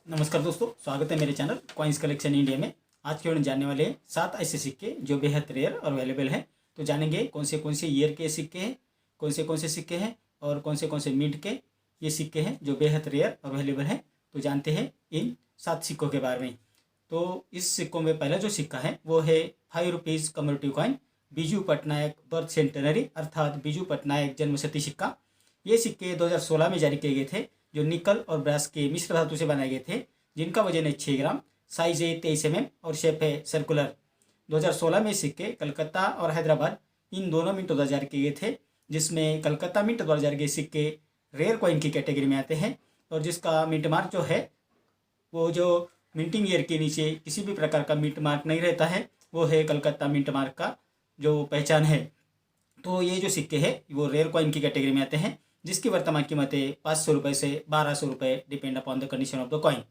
नमस्कार दोस्तों, स्वागत है मेरे चैनल कॉइन्स कलेक्शन इंडिया में। आज के वीडियो में जानने वाले हैं 7 ऐसे सिक्के जो बेहद रेयर और वैल्यूएबल हैं। तो जानेंगे कौन से ईयर के सिक्के हैं, कौन से सिक्के हैं और कौन से मिंट के ये सिक्के हैं जो बेहद रेयर और वैल्यूएबल हैं। तो जानते हैं इन 7 सिक्कों के बारे में। तो इस सिक्कों में पहला जो सिक्का है वो है 5 rupees commemorative coin Biju Patnaik birth centenary अर्थात बीजू पटनायक जन्मशती सिक्का। ये सिक्के 2016 में जारी किए गए थे, जो निकल और ब्रास के मिश्र धातु से बनाए गए थे, जिनका वजन है 6 ग्राम, साइज है 23 mm और शेप है सर्कुलर। 2016 में सिक्के कलकत्ता और हैदराबाद इन दोनों मिंटों द्वारा जारी किए गए थे, जिसमें कलकत्ता मिंट द्वारा जारी किए सिक्के रेयर कॉइन की कैटेगरी में आते हैं और जिसका मिंट मार्क जो है वो जो मिंटिंग ईयर के नीचे किसी भी प्रकार का मिंट मार्क नहीं रहता है, वो है कलकत्ता मिंट मार्क का जो पहचान है। तो ये जो सिक्के हैं वो रेयर कॉइन की कैटेगरी में आते हैं, जिसकी वर्तमान कीमत है 500 रुपये से 1200 रुपये, depend upon the condition of the coin.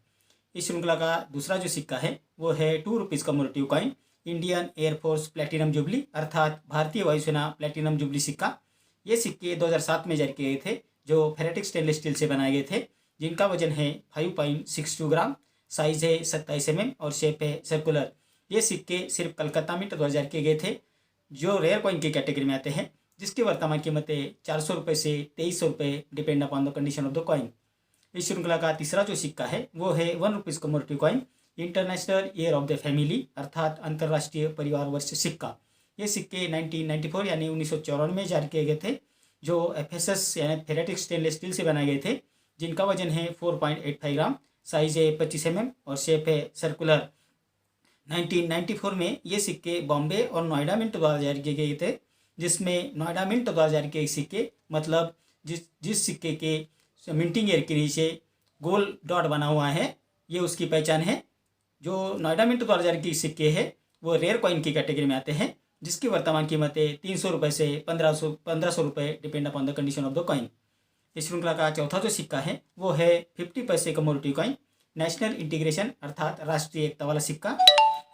इस श्रृंखला का दूसरा जो सिक्का है वो है 2 rupees commemorative coin Indian air force platinum jubilee अर्थात भारतीय वायुसेना प्लेटिनम जुबली सिक्का। ये सिक्के 2007 में जारी किए गए थे, जो फेरेटिक स्टेनलेस स्टील से बनाए गए थे, जिनका वजन है 5.62 ग्राम, साइज है 27 mm और शेप है सर्कुलर। ये सिक्के सिर्फ कलकत्ता मिंट द्वारा जारी किए गए थे, जो रेयर कॉइन की कैटेगरी में आते हैं, जिसकी वर्तमान कीमत है 400 रुपये से 2300 रुपये, depend upon the condition of the coin. इस श्रृंखला का तीसरा जो सिक्का है वो है 1 rupees commemorative coin international year of the family अर्थात अंतर्राष्ट्रीय परिवार वर्ष सिक्का। ये सिक्के 1994 यानी 1994 में जारी किए गए थे, जो एफएसएस यानी फेरेटिक स्टेनलेस स्टील से बनाए गए थे, जिनका वजन है 4.85 ग्राम, साइज है 25 mm और शेप है सर्कुलर। 1994 में ये सिक्के बॉम्बे और नोएडा मिंट द्वारा जारी किए गए थे, जिसमें नोएडा मिंट द्वारा जारी किए सिक्के मतलब जिस सिक्के के मिंटिंग ईयर के नीचे गोल डॉट बना हुआ है, ये उसकी पहचान है। जो नोएडा मिंट द्वारा जारी किए सिक्के हैं वो रेयर कॉइन की कैटेगरी में आते हैं, जिसकी वर्तमान कीमत है 300 रुपये से 1500 रुपये, depend upon the condition of the coin. इस श्रृंखला का चौथा जो सिक्का है वो है 50 पैसे कम्मेमोरेटिव कॉइन नेशनल इंटीग्रेशन अर्थात राष्ट्रीय एकता वाला सिक्का।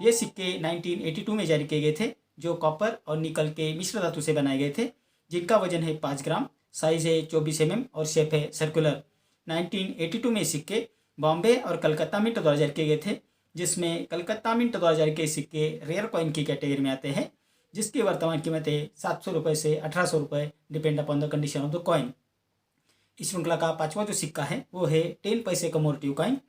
ये सिक्के 1982 में जारी किए गए थे, जो कॉपर और निकल के मिश्र धातु से बनाए गए थे, जिनका वजन है 5 ग्राम, साइज है 24 mm और शेप है सर्कुलर। 1982 में सिक्के बॉम्बे और कलकत्ता मिंट द्वारा जारी किए गए थे, जिसमें कलकत्ता मिंट द्वारा जारी किए सिक्के रेयर कॉइन की कैटेगरी में आते हैं, जिसकी वर्तमान कीमत है 700 रुपये से 1800 रुपये, depend upon the condition of the coin. इस श्रृंखला का पांचवा जो सिक्का है वो है 10 paise commemorative coin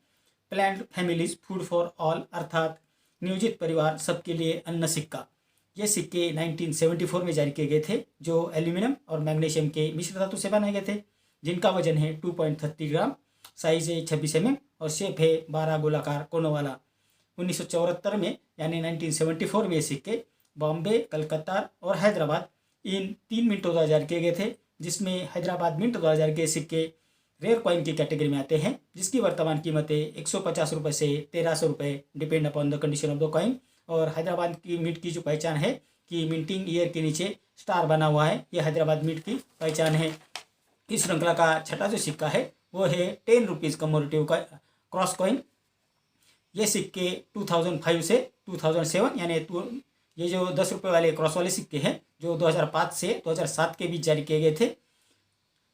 planned families food for all अर्थात नियोजित परिवार सबके लिए अन्न सिक्का। ये सिक्के 1974 में जारी किए गए थे, जो एल्यूमिनियम और मैग्नीशियम के मिश्र धातु से बनाए गए थे, जिनका वजन है 2.30 ग्राम, साइज है 26 mm और शेप है 12 गोलाकार कोनों वाला। 1974 में यानी 1974 में ये सिक्के बॉम्बे, कलकत्ता और हैदराबाद इन 3 मिंटों द्वारा जारी किए गए थे, जिसमें हैदराबाद मिंट द्वारा जारी किए सिक्के रेयर कॉइन की कैटेगरी में आते हैं, जिसकी वर्तमान कीमत है 150 रुपये से 1300 रुपये, depend upon the condition of the coin. और हैदराबाद की मिंट की जो पहचान है कि मिंटिंग ईयर के नीचे स्टार बना हुआ है, यह हैदराबाद मिंट की पहचान है। इस श्रृंखला का छठा जो सिक्का है वो है 10 रुपीज़ कम्मेमोरेटिव क्रॉस कॉइन। ये सिक्के 2005 से 2007 यानी ये जो 10 रुपये वाले क्रॉस वाले सिक्के हैं, जो 2005 से 2007 के बीच जारी किए गए थे।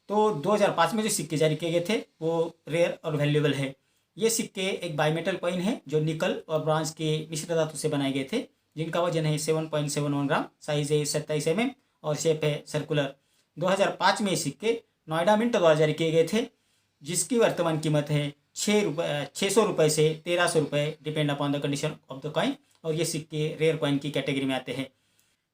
तो 2005 में जो सिक्के जारी किए गए थे वो रेयर और वैल्यूएबल है। ये सिक्के एक बाईमेटल कॉइन है, जो निकल और ब्रॉन्ज के मिश्र धातु से बनाए गए थे, जिनका वजन है 7.71 ग्राम, साइज है 27 mm और शेप है सर्कुलर। 2005 में सिक्के नोएडा मिंट द्वारा जारी किए गए थे, जिसकी वर्तमान कीमत है 600 रुपये से 1300 रुपये, depend upon the condition of the coin, और ये सिक्के रेयर कॉइन की कैटेगरी में आते हैं।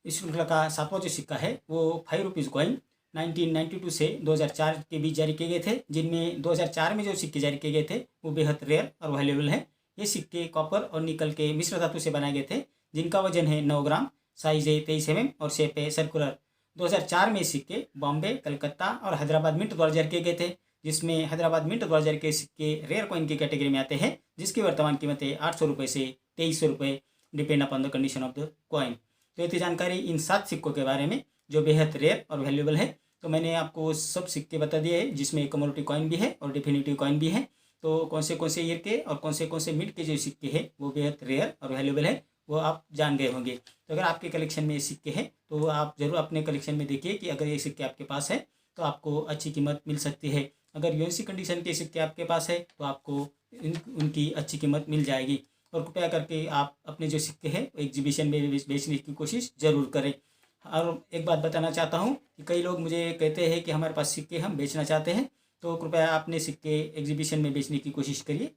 इस श्रृंखला का सातवां जो सिक्का है वो 5 रुपीज़ कॉइन 1992 से 2004 के बीच जारी किए गए थे, जिनमें 2004 में जो सिक्के जारी किए गए थे वो बेहद रेयर और वैल्यूएबल हैं। ये सिक्के कॉपर और निकल के मिश्र धातु से बनाए गए थे, जिनका वजन है 9 ग्राम, साइज है 23 mm और शेप है सर्कुलर। 2004 में सिक्के बॉम्बे, कलकत्ता और हैदराबाद मिंट द्वारा जारी किए गए थे, जिसमें हैदराबाद मिंट द्वारा जारी किए सिक्के रेयर कॉइन की कैटेगरी में आते हैं, जिसकी वर्तमान कीमत है 800 रुपये से 2300 रुपये, depend upon the condition of the coin. तो ये थी जानकारी इन 7 सिक्कों के बारे में जो बेहद रेयर और वैल्यूएबल है। तो मैंने आपको सब सिक्के बता दिए हैं, जिसमें कम्मेमोरेटिव कॉइन भी है और डिफिनिटिव कॉइन भी है। तो कौन से ईयर के और कौन से मिंट के जो सिक्के हैं वो बेहद रेयर और वैल्यूएबल है, वो आप जान गए होंगे। तो अगर आपके कलेक्शन में ये सिक्के हैं तो आप ज़रूर अपने कलेक्शन में देखिए कि अगर ये सिक्के आपके पास है तो आपको अच्छी कीमत मिल सकती है। अगर यूएनसी कंडीशन के सिक्के आपके पास है तो आपको उनकी अच्छी कीमत मिल जाएगी। और कृपया करके आप अपने जो सिक्के हैं एग्जीबिशन में बेचने की कोशिश ज़रूर करें। और एक बात बताना चाहता हूँ कि कई लोग मुझे कहते हैं कि हमारे पास सिक्के हम बेचना चाहते हैं, तो कृपया अपने सिक्के एग्जीबिशन में बेचने की कोशिश करिए,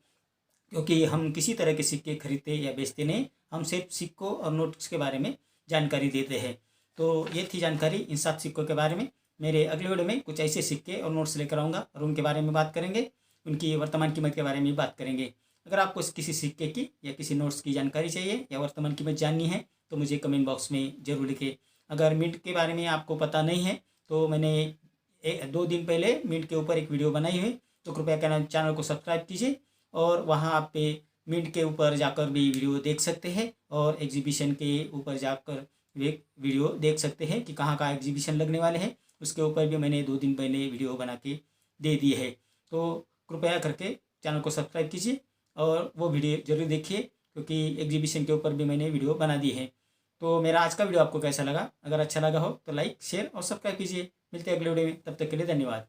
क्योंकि हम किसी तरह के सिक्के खरीदते या बेचते नहीं, हम सिर्फ सिक्कों और नोट्स के बारे में जानकारी देते हैं। तो ये थी जानकारी इन 7 सिक्कों के बारे में। मेरे अगले वीडियो में कुछ ऐसे सिक्के और नोट्स लेकर आऊँगा और उनके बारे में बात करेंगे, उनकी वर्तमान कीमत के बारे में बात करेंगे। अगर आपको किसी सिक्के की या किसी नोट्स की जानकारी चाहिए या वर्तमान कीमत जाननी है तो मुझे कमेंट बॉक्स में ज़रूर लिखें। अगर मिंट के बारे में आपको पता नहीं है तो मैंने 2 दिन पहले मिंट के ऊपर एक वीडियो बनाई हुई, तो कृपया चैनल को सब्सक्राइब कीजिए और वहाँ आप पे मिंट के ऊपर जाकर भी वीडियो देख सकते हैं और एग्जीबिशन के ऊपर जाकर वीडियो देख सकते हैं कि कहाँ कहाँ एग्जीबिशन लगने वाले हैं। उसके ऊपर भी मैंने 2 दिन पहले वीडियो बना के दे दी है। तो कृपया करके चैनल को सब्सक्राइब कीजिए और वो वीडियो जरूर देखिए, क्योंकि एग्जीबिशन के ऊपर भी मैंने वीडियो बना दी है। तो मेरा आज का वीडियो आपको कैसा लगा? अगर अच्छा लगा हो तो लाइक, शेयर और सब्सक्राइब कीजिए। मिलते हैं अगले वीडियो में, तब तक के लिए धन्यवाद।